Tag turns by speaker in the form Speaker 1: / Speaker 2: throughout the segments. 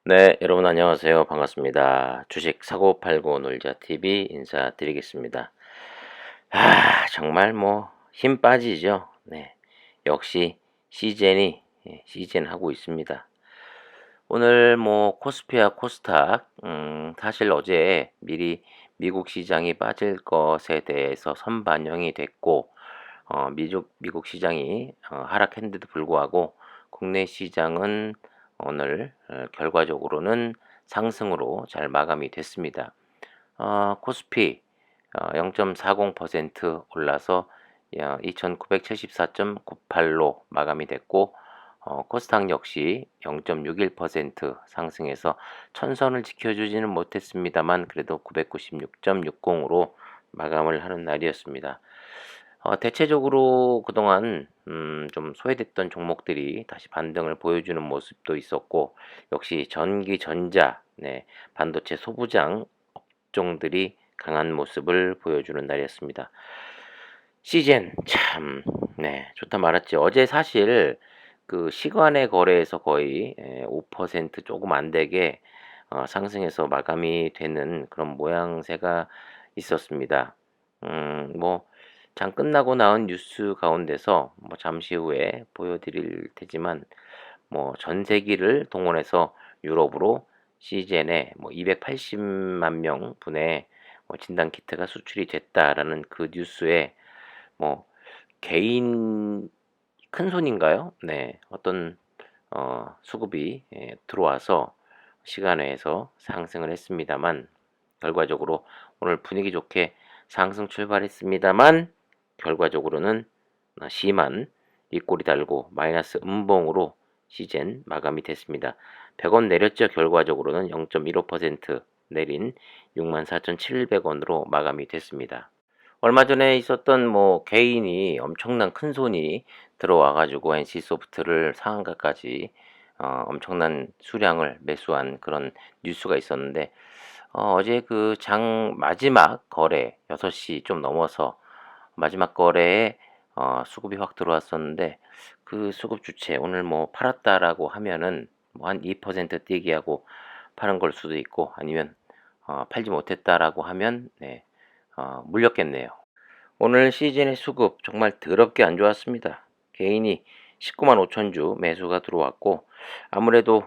Speaker 1: 네, 여러분 안녕하세요. 반갑습니다. 주식 사고 팔고 놀자 TV 인사드리겠습니다. 정말 뭐 힘 빠지죠. 네. 역시 시젠이 시젠 하고 있습니다. 오늘 뭐 코스피와 코스닥 사실 어제 미리 미국 시장이 빠질 것에 대해서 선반영이 됐고 미국 시장이 하락했는데도 불구하고 국내 시장은 오늘 결과적으로는 상승으로 잘 마감이 됐습니다. 코스피 0.40% 올라서 2974.98로 마감이 됐고 코스닥 역시 0.61% 상승해서 천선을 지켜주지는 못했습니다만 그래도 996.60으로 마감을 하는 날이었습니다. 대체적으로 그동안 좀 소외됐던 종목들이 다시 반등을 보여주는 모습도 있었고 역시 전기, 전자, 네, 반도체 소부장 업종들이 강한 모습을 보여주는 날이었습니다. 시젠 참, 네, 좋다 말았지. 어제 사실 그 시간의 거래에서 거의 5% 조금 안 되게 상승해서 마감이 되는 그런 모양새가 있었습니다. 뭐 장 끝나고 나온 뉴스 가운데서 뭐 잠시 후에 보여드릴 테지만 뭐 전세기를 동원해서 유럽으로 시즌에 뭐 280만 명 분의 진단 키트가 수출이 됐다라는 그 뉴스에 뭐 개인 큰 손인가요? 네, 어떤 수급이 들어와서 시간외에서 상승을 했습니다만 결과적으로 오늘 분위기 좋게 상승 출발했습니다만 결과적으로는 심한 윗골이 달고 마이너스 음봉으로 시즌 마감이 됐습니다. 100원 내렸죠. 결과적으로는 0.15% 내린 64,700원으로 마감이 됐습니다. 얼마 전에 있었던 뭐 개인이 엄청난 큰 손이 들어와 가지고 NC소프트를 상한가까지 엄청난 수량을 매수한 그런 뉴스가 있었는데 어제 그 장 마지막 거래 6시 좀 넘어서 마지막 거래에 수급이 확 들어왔었는데 그 수급 주체 오늘 뭐 팔았다라고 하면은 뭐 한 2% 뛰기 하고 파는 걸 수도 있고 아니면 팔지 못했다라고 하면 네, 물렸겠네요. 오늘 시즌의 수급 정말 더럽게 안 좋았습니다. 개인이 19만 5천 주 매수가 들어왔고 아무래도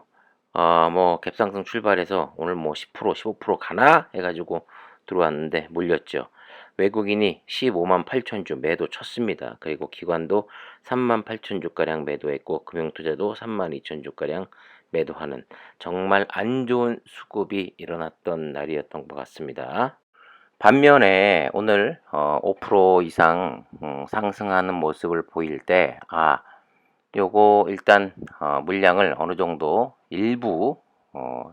Speaker 1: 뭐 갭상승 출발해서 오늘 뭐 10% 15% 가나 해가지고 들어왔는데 물렸죠. 외국인이 15만 8천 주 매도 쳤습니다. 그리고 기관도 3만 8천 주가량 매도했고 금융투자도 3만 2천 주가량 매도하는 정말 안 좋은 수급이 일어났던 날이었던 것 같습니다. 반면에 오늘 5% 이상 상승하는 모습을 보일 때 요거 일단 물량을 어느 정도 일부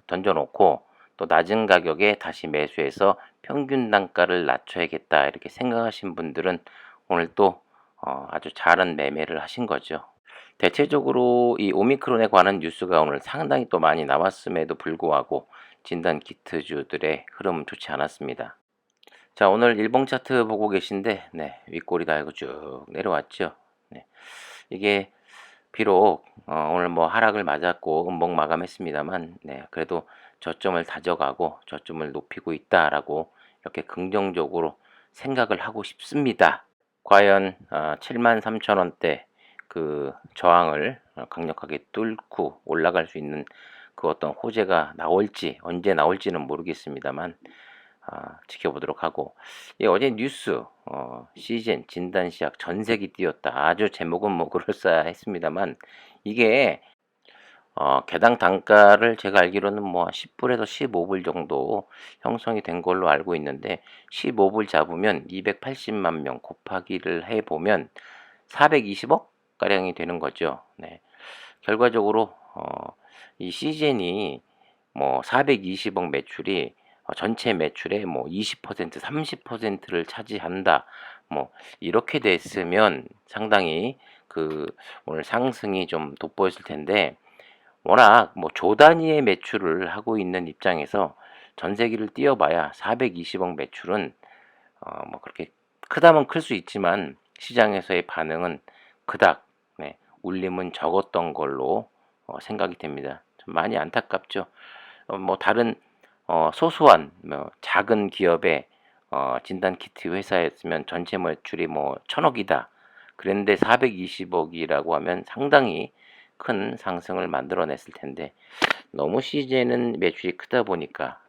Speaker 1: 던져 놓고 또 낮은 가격에 다시 매수해서 평균 단가를 낮춰야겠다 이렇게 생각하신 분들은 오늘 또 아주 잘한 매매를 하신 거죠. 대체적으로 이 오미크론에 관한 뉴스가 오늘 상당히 또 많이 나왔음에도 불구하고 진단 키트주들의 흐름은 좋지 않았습니다. 자, 오늘 일봉 차트 보고 계신데, 네, 윗골이 달고 쭉 내려왔죠. 네, 이게 비록 오늘 뭐 하락을 맞았고 음봉 마감했습니다만, 네, 그래도 저점을 다져가고 저점을 높이고 있다라고 이렇게 긍정적으로 생각을 하고 싶습니다. 과연 73,000원대 그 저항을 강력하게 뚫고 올라갈 수 있는 그 어떤 호재가 나올지 언제 나올지는 모르겠습니다만 지켜보도록 하고 어제 뉴스 시즌 진단 시작 전세기 띄었다. 아주 제목은 뭐 그럴싸했습니다만 이게 개당 단가를 제가 알기로는 뭐 10불에서 15불 정도 형성이 된 걸로 알고 있는데 15불 잡으면 280만 명 곱하기를 해보면 420억 가량이 되는 거죠. 네. 결과적으로 이 시즌이 뭐 420억 매출이 전체 매출의 뭐 20%, 30%를 차지한다. 뭐 이렇게 됐으면 상당히 그 오늘 상승이 좀 돋보였을 텐데 워낙 뭐 조 단위의 매출을 하고 있는 입장에서 전세기를 띄워봐야 420억 매출은 뭐 그렇게 크다면 클 수 있지만 시장에서의 반응은 그닥 울림은 적었던 걸로 생각이 됩니다. 좀 많이 안타깝죠. 뭐 다른 소소한 뭐 작은 기업의 진단 키트 회사였으면 전체 매출이 뭐 1,000억이다. 그랬는데 420억이라고 하면 상당히 큰 상승을 만들어냈을 텐데 너무 CJ는 매출이 크다 보니까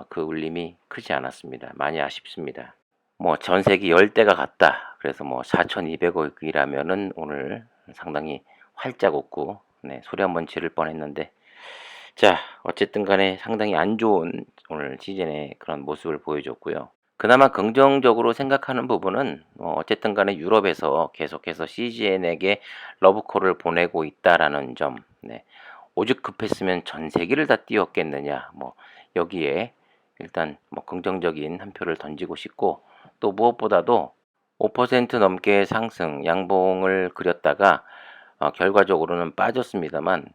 Speaker 1: 그 울림이 크지 않았습니다. 많이 아쉽습니다. 뭐 전세기 10대가 갔다. 그래서 뭐 4,200억이라면은 오늘 상당히 활짝 웃고 소리 한번 지를 뻔했는데 자 어쨌든 간에 상당히 안 좋은 오늘 시즌의 그런 모습을 보여줬고요. 그나마 긍정적으로 생각하는 부분은 어쨌든 간에 유럽에서 계속해서 CGN에게 러브콜을 보내고 있다라는 점. 오죽 급했으면 전 세계를 다 띄웠겠느냐. 뭐 여기에 일단 뭐 긍정적인 한 표를 던지고 싶고 또 무엇보다도 5% 넘게 상승 양봉을 그렸다가 결과적으로는 빠졌습니다만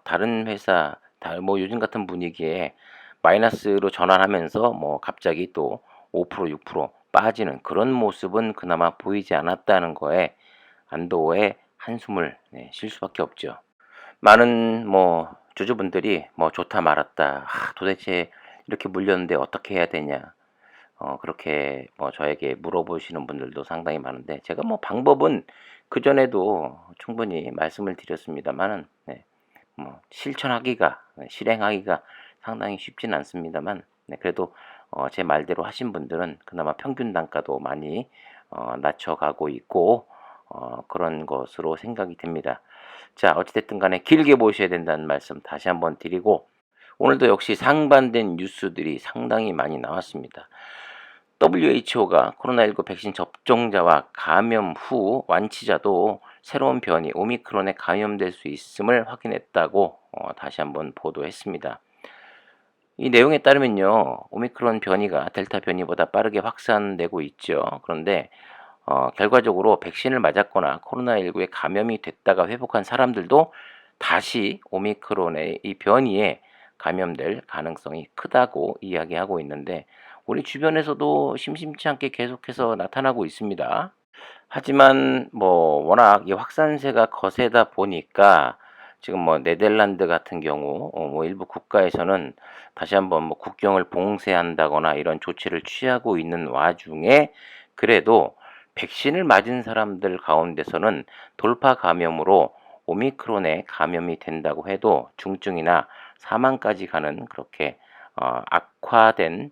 Speaker 1: 다른 회사 뭐 요즘 같은 분위기에 마이너스로 전환하면서 뭐 갑자기 또 5% 6% 빠지는 그런 모습은 그나마 보이지 않았다는 거에 안도의 한숨을 쉴 수밖에 없죠. 많은 뭐 주주분들이 뭐 좋다 말았다. 도대체 이렇게 물렸는데 어떻게 해야 되냐. 그렇게 뭐 저에게 물어보시는 분들도 상당히 많은데 제가 뭐 방법은 그전에도 충분히 말씀을 드렸습니다만은 뭐 실천하기가 실행하기가 상당히 쉽진 않습니다만 그래도 제 말대로 하신 분들은 그나마 평균 단가도 많이 낮춰가고 있고 그런 것으로 생각이 됩니다. 자 어찌됐든 간에 길게 보셔야 된다는 말씀 다시 한번 드리고 오늘도 역시 상반된 뉴스들이 상당히 많이 나왔습니다. WHO가 코로나19 백신 접종자와 감염 후 완치자도 새로운 변이 오미크론에 감염될 수 있음을 확인했다고 다시 한번 보도했습니다. 이 내용에 따르면요, 오미크론 변이가 델타 변이보다 빠르게 확산되고 있죠. 그런데 결과적으로 백신을 맞았거나 코로나19에 감염이 됐다가 회복한 사람들도 다시 오미크론의 이 변이에 감염될 가능성이 크다고 이야기하고 있는데 우리 주변에서도 심심치 않게 계속해서 나타나고 있습니다. 하지만 뭐 워낙 이 확산세가 거세다 보니까 지금 뭐 네덜란드 같은 경우 뭐 일부 국가에서는 다시 한번 뭐 국경을 봉쇄한다거나 이런 조치를 취하고 있는 와중에 그래도 백신을 맞은 사람들 가운데서는 돌파 감염으로 오미크론에 감염이 된다고 해도 중증이나 사망까지 가는 그렇게 악화된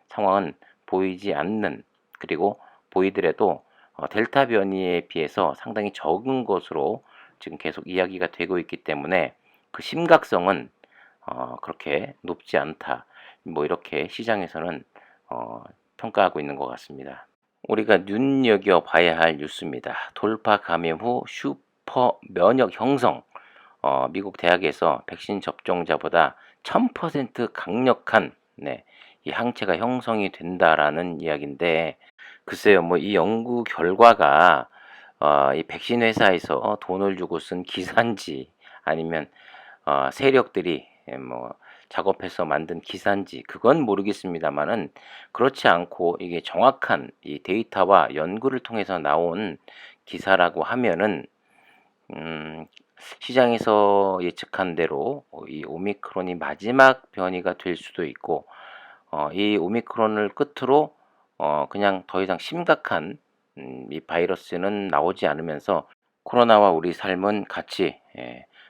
Speaker 1: 상황은 보이지 않는 그리고 보이더라도 델타 변이에 비해서 상당히 적은 것으로 지금 계속 이야기가 되고 있기 때문에 그 심각성은 그렇게 높지 않다. 뭐 이렇게 시장에서는 평가하고 있는 것 같습니다. 우리가 눈여겨봐야 할 뉴스입니다. 돌파 감염 후 슈퍼 면역 형성. 미국 대학에서 백신 접종자보다 1000% 강력한 이 항체가 형성이 된다라는 이야기인데 글쎄요, 뭐 이 연구 결과가 이 백신 회사에서 돈을 주고 쓴 기사인지 아니면 세력들이 뭐 작업해서 만든 기사인지 그건 모르겠습니다만은 그렇지 않고 이게 정확한 이 데이터와 연구를 통해서 나온 기사라고 하면은 시장에서 예측한 대로 이 오미크론이 마지막 변이가 될 수도 있고 이 오미크론을 끝으로 그냥 더 이상 심각한 이 바이러스는 나오지 않으면서 코로나와 우리 삶은 같이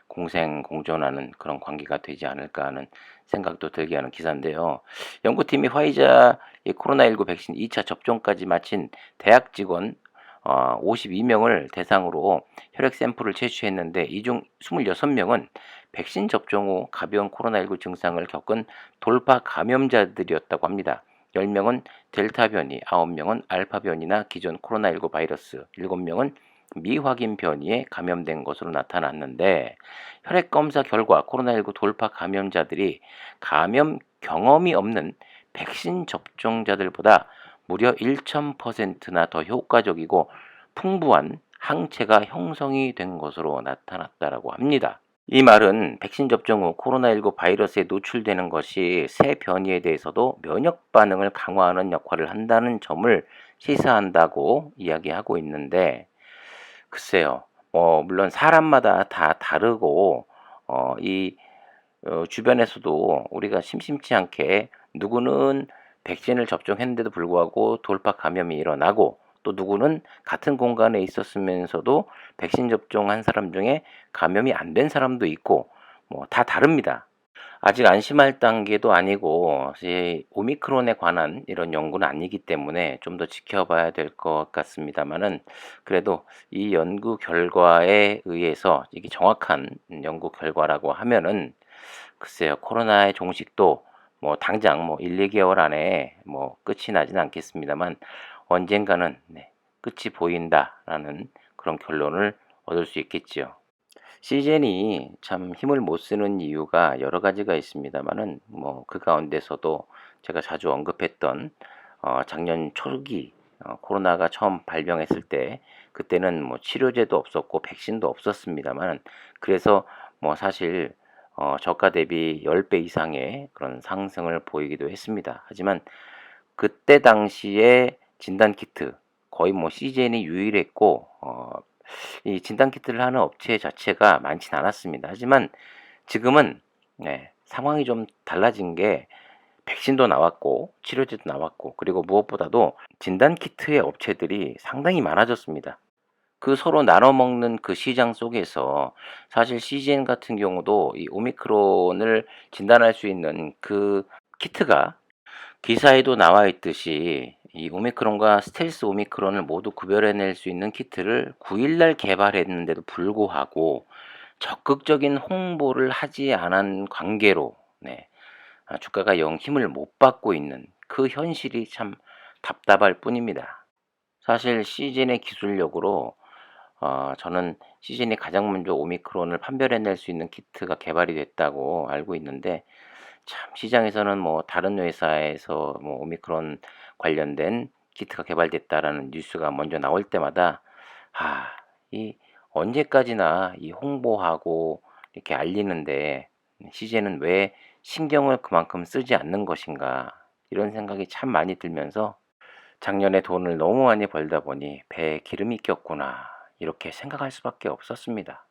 Speaker 1: 공생공존하는 그런 관계가 되지 않을까 하는 생각도 들게 하는 기사인데요. 연구팀이 화이자 코로나19 백신 2차 접종까지 마친 대학 직원 52명을 대상으로 혈액 샘플을 채취했는데 이 중 26명은 백신 접종 후 가벼운 코로나19 증상을 겪은 돌파 감염자들이었다고 합니다. 10명은 델타 변이, 9명은 알파 변이나 기존 코로나19 바이러스, 7명은 미확인 변이에 감염된 것으로 나타났는데 혈액 검사 결과 코로나19 돌파 감염자들이 감염 경험이 없는 백신 접종자들보다 무려 1000%나 더 효과적이고 풍부한 항체가 형성이 된 것으로 나타났다고 합니다. 이 말은 백신 접종 후 코로나19 바이러스에 노출되는 것이 새 변이에 대해서도 면역 반응을 강화하는 역할을 한다는 점을 시사한다고 이야기하고 있는데 글쎄요. 물론 사람마다 다 다르고 이 주변에서도 우리가 심심치 않게 누구는 백신을 접종했는데도 불구하고 돌파 감염이 일어나고 또 누구는 같은 공간에 있었으면서도 백신 접종한 사람 중에 감염이 안 된 사람도 있고 뭐 다 다릅니다. 아직 안심할 단계도 아니고 이 오미크론에 관한 이런 연구는 아니기 때문에 좀 더 지켜봐야 될 것 같습니다만은 그래도 이 연구 결과에 의해서 이게 정확한 연구 결과라고 하면은 글쎄요. 코로나의 종식도 뭐 당장 뭐 1-2개월 안에 뭐 끝이 나지는 않겠습니다만 언젠가는 끝이 보인다라는 그런 결론을 얻을 수 있겠지요. 시즌이 참 힘을 못 쓰는 이유가 여러 가지가 있습니다만은 뭐 그 가운데서도 제가 자주 언급했던 작년 초기 코로나가 처음 발병했을 때 그때는 뭐 치료제도 없었고 백신도 없었습니다만 그래서 뭐 사실 저가 대비 10배 이상의 그런 상승을 보이기도 했습니다. 하지만 그때 당시에 진단 키트 거의 뭐 시즌이 유일했고 이 진단 키트를 하는 업체 자체가 많진 않았습니다. 하지만 지금은 상황이 좀 달라진 게 백신도 나왔고 치료제도 나왔고 그리고 무엇보다도 진단 키트의 업체들이 상당히 많아졌습니다. 그 서로 나눠 먹는 그 시장 속에서 사실 CGN 같은 경우도 이 오미크론을 진단할 수 있는 그 키트가 기사에도 나와 있듯이 이 오미크론과 스텔스 오미크론을 모두 구별해낼 수 있는 키트를 9일 날 개발했는데도 불구하고 적극적인 홍보를 하지 않은 관계로 주가가 영 힘을 못 받고 있는 그 현실이 참 답답할 뿐입니다. 사실 시즌의 기술력으로 저는 시즌이 가장 먼저 오미크론을 판별해낼 수 있는 키트가 개발이 됐다고 알고 있는데 참 시장에서는 뭐 다른 회사에서 뭐 오미크론 관련된 키트가 개발됐다라는 뉴스가 먼저 나올 때마다 이 언제까지나 이 홍보하고 이렇게 알리는데 시즌은 왜 신경을 그만큼 쓰지 않는 것인가 이런 생각이 참 많이 들면서 작년에 돈을 너무 많이 벌다 보니 배에 기름이 꼈구나 이렇게 생각할 수밖에 없었습니다.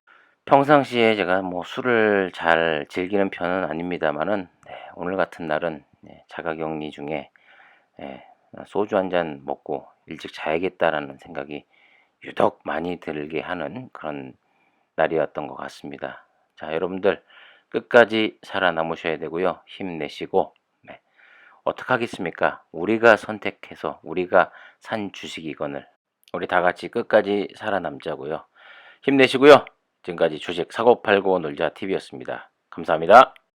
Speaker 1: 평상시에 제가 뭐 술을 잘 즐기는 편은 아닙니다만은 오늘 같은 날은 자가격리 중에 소주 한 잔 먹고 일찍 자야겠다라는 생각이 유독 많이 들게 하는 그런 날이었던 것 같습니다. 자, 여러분들 끝까지 살아남으셔야 되고요. 힘내시고 어떡하겠습니까? 우리가 선택해서 우리가 산 주식이거늘 우리 다 같이 끝까지 살아남자고요. 힘내시고요. 지금까지 주식 사고 팔고 놀자 TV였습니다. 감사합니다.